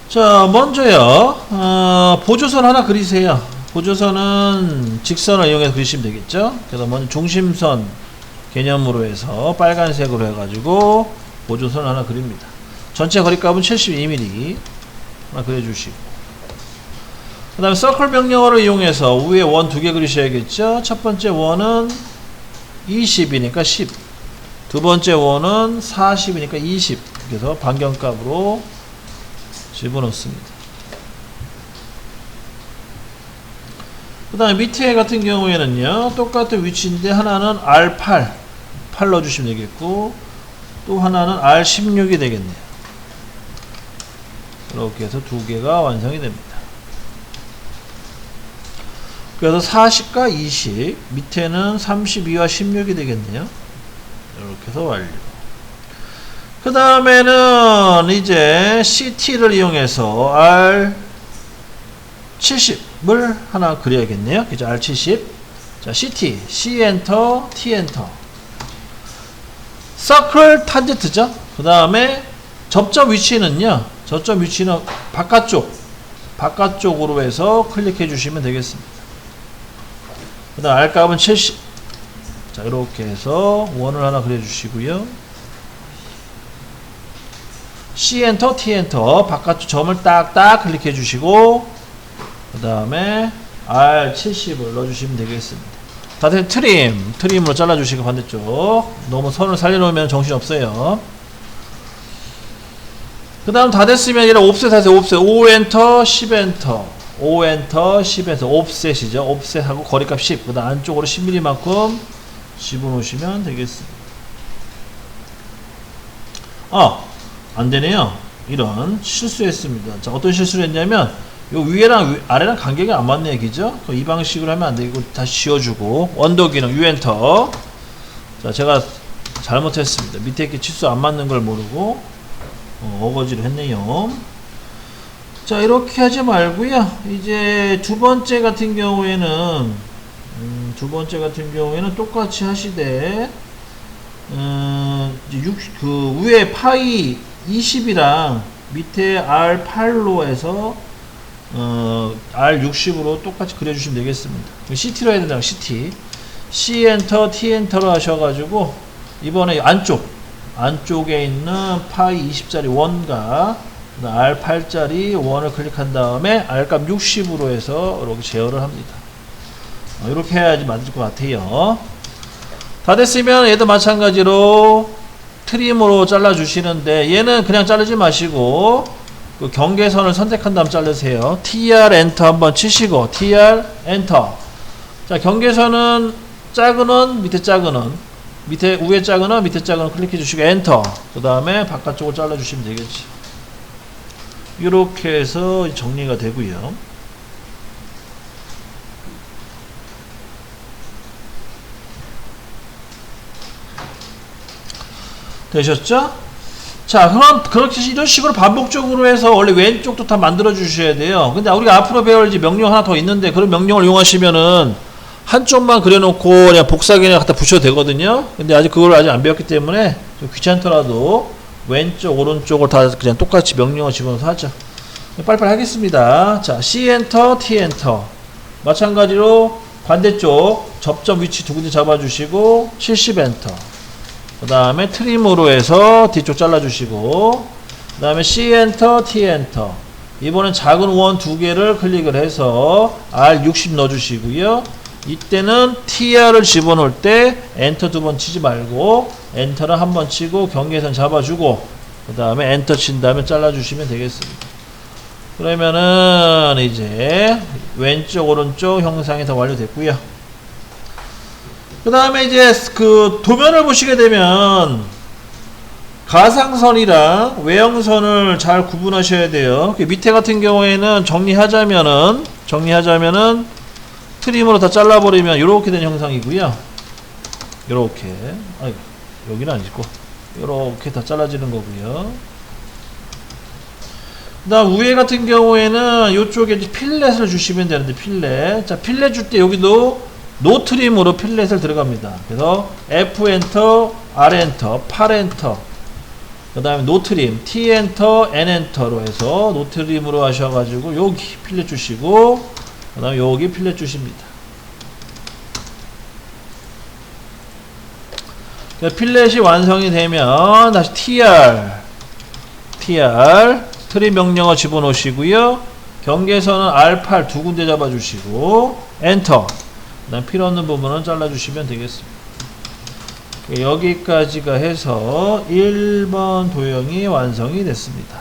자, 먼저요, 보조선 하나 그리세요. 보조선은 직선을 이용해서 그리시면 되겠죠. 그래서 먼저 중심선 개념으로 해서 빨간색으로 해가지고 보조선 하나 그립니다. 전체 거리값은 72mm 하나 그려주시고, 그 다음에 서클 명령어를 이용해서 위에 원 두 개 그리셔야겠죠. 첫 번째 원은 20이니까 10, 두 번째 원은 40이니까 20. 그래서 반경값으로 집어넣습니다. 그 다음에 밑에 같은 경우에는요, 똑같은 위치인데 하나는 R8 넣어주시면 되겠고, 또 하나는 R16이 되겠네요. 이렇게 해서 두 개가 완성이 됩니다. 그래서 40과 20, 밑에는 32와 16이 되겠네요. 이렇게 해서 완료. 그 다음에는 이제 CT를 이용해서 R70을 하나 그려야겠네요. 그죠? R70. 자, CT, C 엔터, T 엔터. 서클 탄젠트죠. 그 다음에 접점 위치는요, 접점 위치는 바깥쪽으로 해서 클릭해 주시면 되겠습니다. 그 다음 R값은 70. 자, 이렇게 해서 원을 하나 그려 주시고요. C 엔터, T 엔터, 바깥쪽 점을 딱딱 클릭해 주시고, 그 다음에 R70을 넣어 주시면 되겠습니다. 다들 트림으로 잘라 주시고, 반대쪽 너무 선을 살려놓으면 정신없어요. 그 다음 다 됐으면 얘를 옵셋 하세요. 옵셋. O 엔터, 10 엔터, O 엔터, 10에서 옵셋이죠. 옵셋하고 거리값 10. 그 다음 안쪽으로 10mm만큼 집어넣으시면 되겠습니다. 안되네요. 이런 실수했습니다. 자, 어떤 실수를 했냐면 요 위에랑 아래랑 간격이 안 맞네요. 그죠? 이 방식으로 하면 안되고 다시 지워주고, 원더 기능 U 엔터. 자, 제가 잘못했습니다. 밑에 이렇게 치수 안 맞는 걸 모르고 어거지를 했네요. 자, 이렇게 하지 말고요. 이제 두 번째 같은 경우에는 똑같이 하시되, 그 위에 파이 20이랑 밑에 R8로 해서 R60으로 똑같이 그려주시면 되겠습니다. CT로 해야 된다고. CT, C 엔터, T 엔터로 하셔가지고, 이번에 안쪽에 있는 파이 20짜리 원과 R8짜리 원을 클릭한 다음에 R값 60으로 해서 이렇게 제어를 합니다. 이렇게 해야지 맞을 것 같아요. 다 됐으면 얘도 마찬가지로 트림으로 잘라 주시는데, 얘는 그냥 자르지 마시고 그 경계선을 선택한 다음 자르세요. TR 엔터 한번 치시고, TR 엔터. 자, 경계선은 작은 원, 밑에 작은 원, 위에 작은 원, 밑에 작은 원 클릭해 주시고 엔터. 그 다음에 바깥쪽을 잘라 주시면 되겠지. 이렇게 해서 정리가 되고요. 되셨죠? 자, 그럼 그렇게 이런 식으로 반복적으로 해서 원래 왼쪽도 다 만들어 주셔야 돼요. 근데 우리가 앞으로 배울 이제 명령 하나 더 있는데, 그런 명령을 이용하시면은 한쪽만 그려놓고 그냥 복사기나 갖다 붙여도 되거든요. 근데 아직 그걸 아직 안 배웠기 때문에 좀 귀찮더라도 왼쪽 오른쪽을 다 그냥 똑같이 명령을 집어넣어서 하죠. 빨리빨리 하겠습니다. 자, C 엔터, T 엔터. 마찬가지로 반대쪽 접점 위치 두 군데 잡아주시고 70 엔터. 그 다음에 트림으로 해서 뒤쪽 잘라주시고, 그 다음에 C 엔터, T 엔터. 이번엔 작은 원 두 개를 클릭을 해서 R60 넣어주시고요. 이때는 TR을 집어넣을 때 엔터 두 번 치지 말고 엔터를 한 번 치고 경계선 잡아주고, 그 다음에 엔터 친 다음에 잘라주시면 되겠습니다. 그러면은 이제 왼쪽 오른쪽 형상이 다 완료됐고요. 그 다음에 이제 그 도면을 보시게 되면 가상선이랑 외형선을 잘 구분하셔야 돼요. 밑에 같은 경우에는 정리하자면은 트림으로 다 잘라버리면 이렇게 된 형상이고요. 이렇게, 여기는 아니고 이렇게 다 잘라지는 거고요. 그 다음 위에 같은 경우에는 이쪽에 이제 필렛을 주시면 되는데, 필렛. 자, 필렛 줄 때 여기도 노 트림으로 필렛을 들어갑니다. 그래서 F 엔터, R 엔터, 8 엔터. 그 다음에 노트림 T 엔터 N 엔터로 해서 노트림으로 하셔가지고 여기 필렛 주시고 그 다음에 여기 필렛 주십니다. 필렛이 완성이 되면 다시 TR 트림 명령어 집어넣으시고요. 경계선은 R8 두 군데 잡아주시고 엔터. 그 다음 필요 없는 부분은 잘라주시면 되겠습니다. 여기까지가 해서 1번 도형이 완성이 됐습니다.